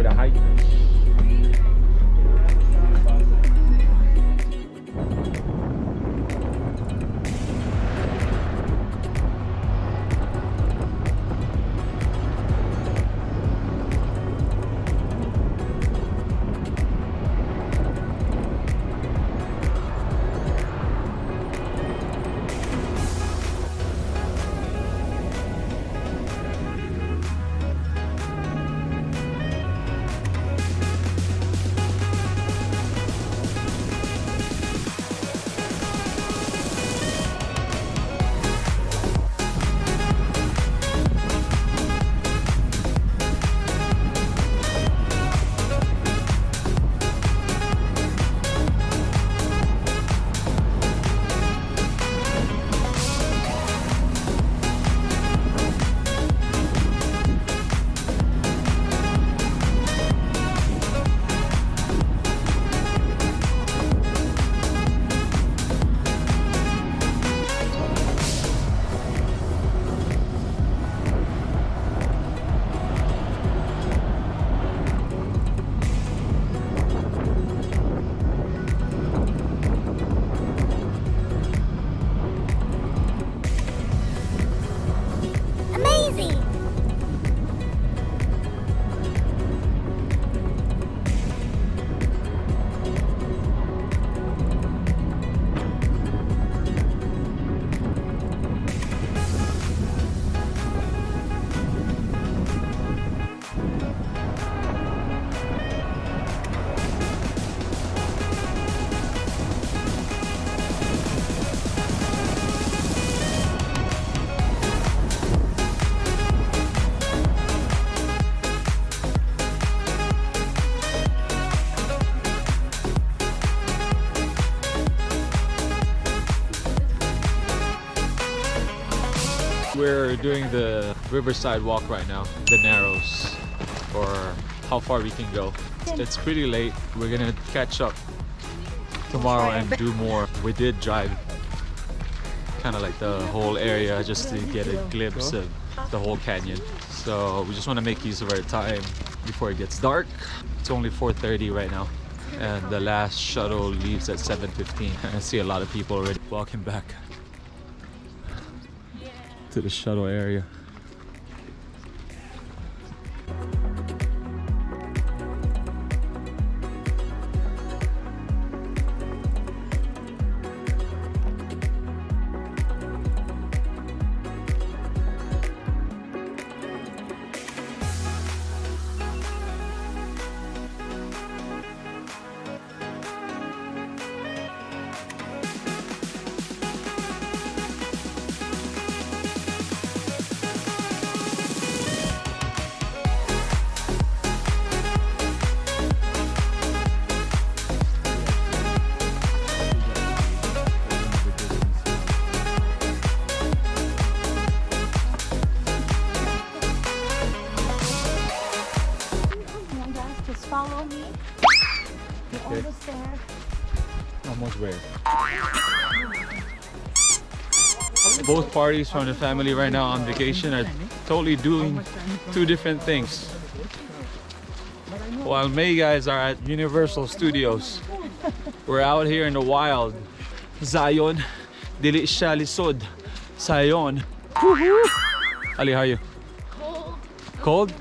for the hike. We're doing the Riverside walk right now, the Narrows, or how far we can go. It's pretty late. We're gonna catch up tomorrow and do more. We did drive kind of like the whole area just to get a glimpse of the whole canyon. So we just want to make use of our time before it gets dark. It's only 4:30 right now, and the last shuttle leaves at 7:15. I see a lot of people already walking back to the shuttle area. Follow me. You're Okay. almost there. Almost where? Both parties from the family right now on vacation are totally doing two different things. While May guys are at Universal Studios, we're out here in the wild. Zhiyun, dili siya lisod. Sayon. Ali, how are you? Cold. Cold?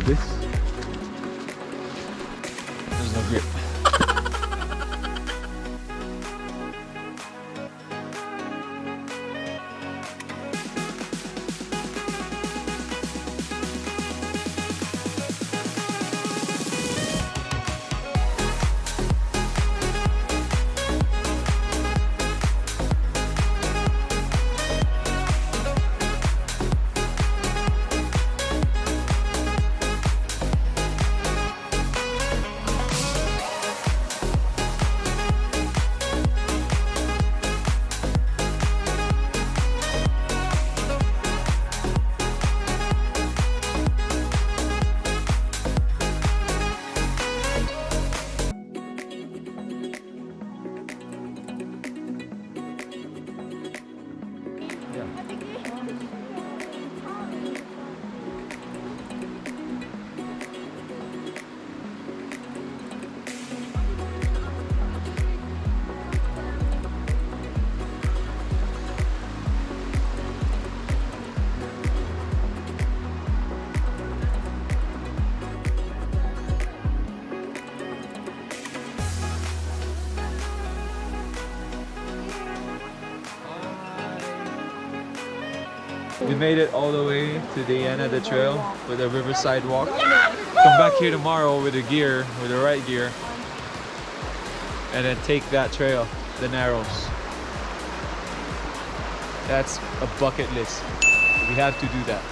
This? There's no grip. We made it all the way to the end of the trail for the Riverside walk. Come back here tomorrow with the gear, with the right gear, and then take that trail, the Narrows. That's a bucket list. We have to do that.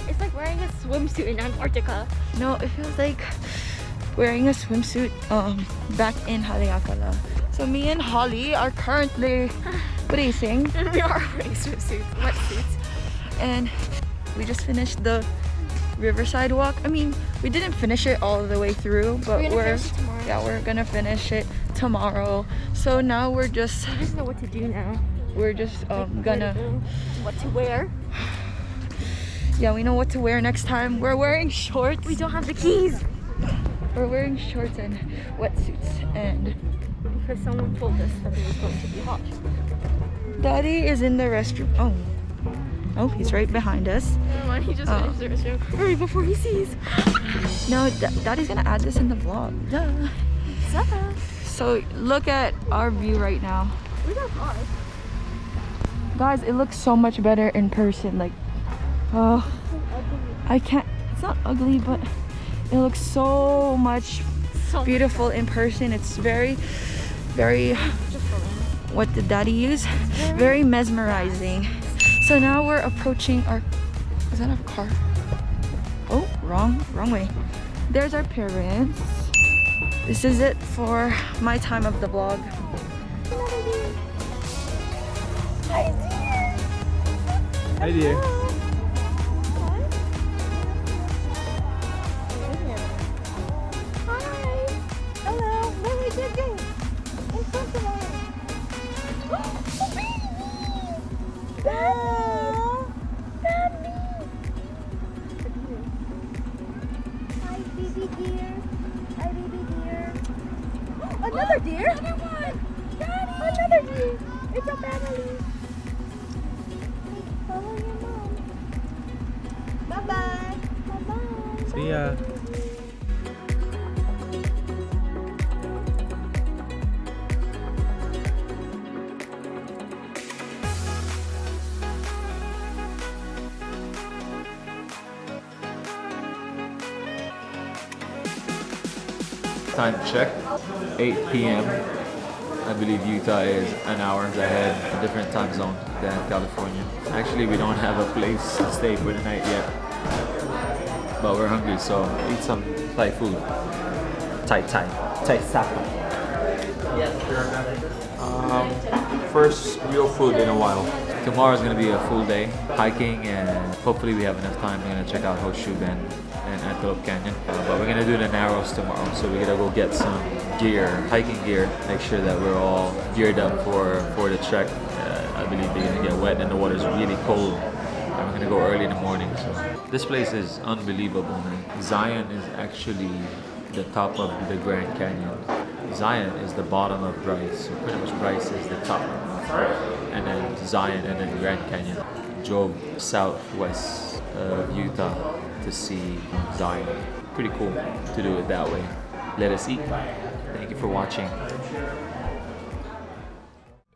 It's like wearing a swimsuit in Antarctica. No, it feels like wearing a swimsuit back in Haleakala. So me and Holly are currently racing. We are wearing swimsuits, wetsuits. And we just finished the Riverside walk. I mean, we didn't finish it all the way through, but we're gonna finish it tomorrow. So now we're just We just know what to do now. we're just What to wear. yeah, we know what to wear next time. We're wearing shorts. We don't have the keys. We're wearing shorts and wetsuits, and Because someone told us that it was going to be hot. Daddy is in the restroom. Oh, he's right behind us. Never mind, he just finished the restroom. Hurry before he sees. No, Daddy's gonna add this in the vlog. Duh. So look at our view right now. We got hot. Guys, it looks so much better in person. Like, oh, I can't, it's not ugly, but it looks so much beautiful in person. It's very, what did Daddy use? Very mesmerizing. So now we're approaching our, is that a car? Oh, wrong way. There's our parents. This is it for my time of the vlog. Hi dear. Hello. Where we did go? In front of us. Hi, baby dear. Hi, baby deer. Another deer? Another one. Daddy. Another deer. It's a family. Follow your mom. Bye-bye. Bye-bye. See ya. Time check, 8 p.m. I believe Utah is an hour ahead, a different time zone than California. Actually, we don't have a place to stay for the night yet, but we're hungry, so eat some Thai food. Thai supper. First real food in a while. Tomorrow's gonna be a full day hiking, and hopefully we have enough time. We're gonna check out Horseshoe Bend and Antelope Canyon, but we're gonna do the Narrows tomorrow, so we gotta go get some gear, hiking gear, make sure that we're all geared up for the trek. I believe they're gonna get wet and the water's really cold, and we're gonna go early in the morning. So this place is unbelievable, man. Zion is actually the top of the Grand Canyon. Zion is the bottom of Bryce, so pretty much Bryce is the top, and then Zion, and then Grand Canyon. Drove southwest of Utah to see Zion. Pretty cool to do it that way. Let us eat. Thank you for watching.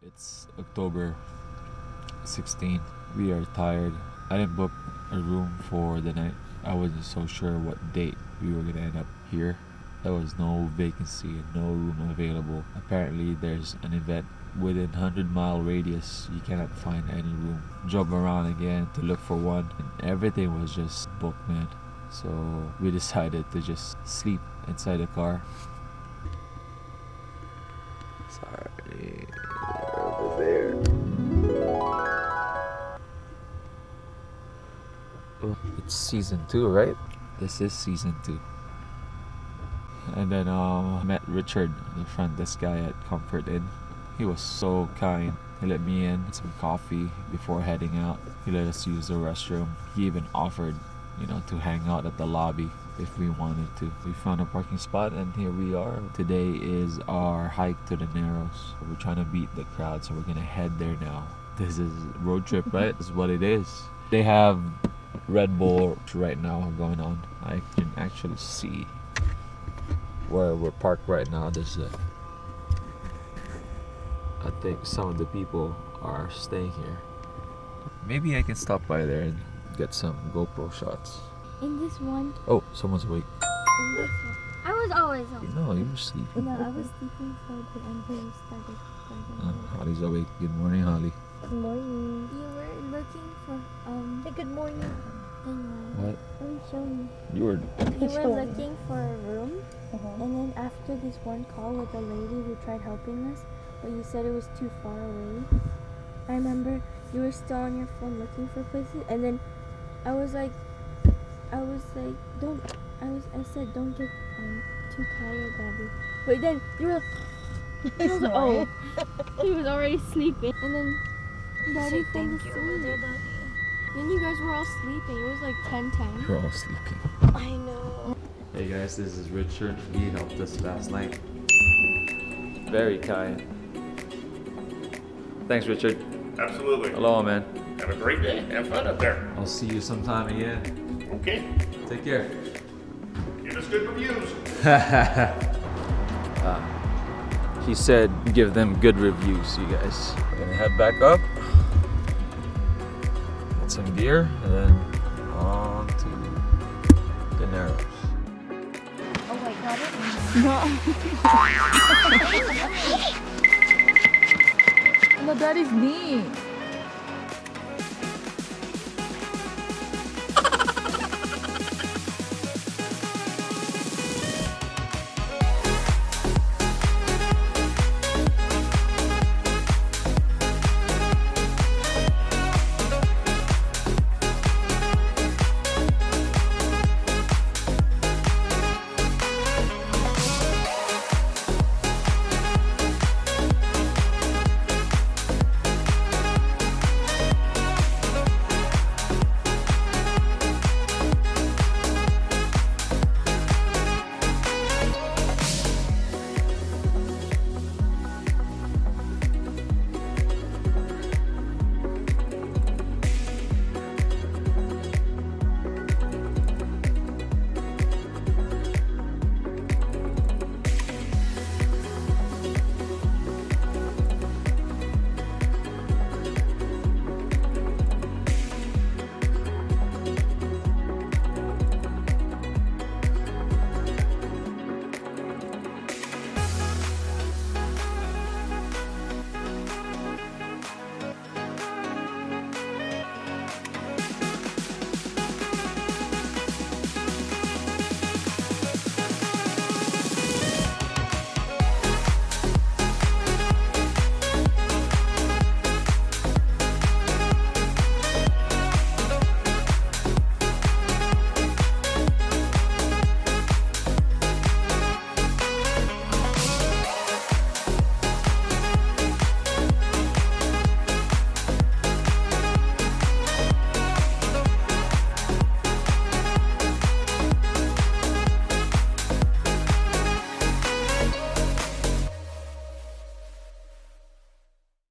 It's October 16. We are tired. I didn't book a room for the night. I wasn't so sure what date we were gonna end up here. There was no vacancy and no room available. Apparently there's an event within 100-mile radius. You cannot find any room. Drove around again to look for one and everything was just booked, man. So we decided to just sleep inside the car. Sorry, over there. Oh, it's season 2, right? This is season 2. And then met Richard, the front desk guy at Comfort Inn. He was so kind. He let me in some coffee before heading out. He let us use the restroom. He even offered, to hang out at the lobby if we wanted to. We found a parking spot and here we are. Today is our hike to the Narrows. We're trying to beat the crowd, so we're gonna head there now. This is road trip, right? This is what it is. They have Red Bull right now going on. I can actually see where we're parked right now. There's I think some of the people are staying here. Maybe I can stop by there and get some GoPro shots. In this one. Oh, someone's awake. In this one. I was always on. No, you were sleeping. No, I was sleeping for the end when you started. Holly's awake. Good morning, Holly. Good morning. You were looking for Hey, good morning. What? Let me show you. You were Looking for a room, and then after this one call with a lady who tried helping us, but you said it was too far away. I remember you were still on your phone looking for places, and then I said don't get too tired, Daddy. But then you were oh, he was already sleeping, and then Daddy fell asleep. Then you guys were all sleeping. It was like 10:10. We're all sleeping. I know. Hey guys, this is Richard. He helped us last night. Very kind. Thanks, Richard. Absolutely. Aloha, man. Have a great day. Have fun up there. I'll see you sometime again. Okay. Take care. Give us good reviews. He said give them good reviews, you guys. We're gonna head back up. Get some gear and then on to the Narrows. Oh wait, got it? No, Daddy's knee.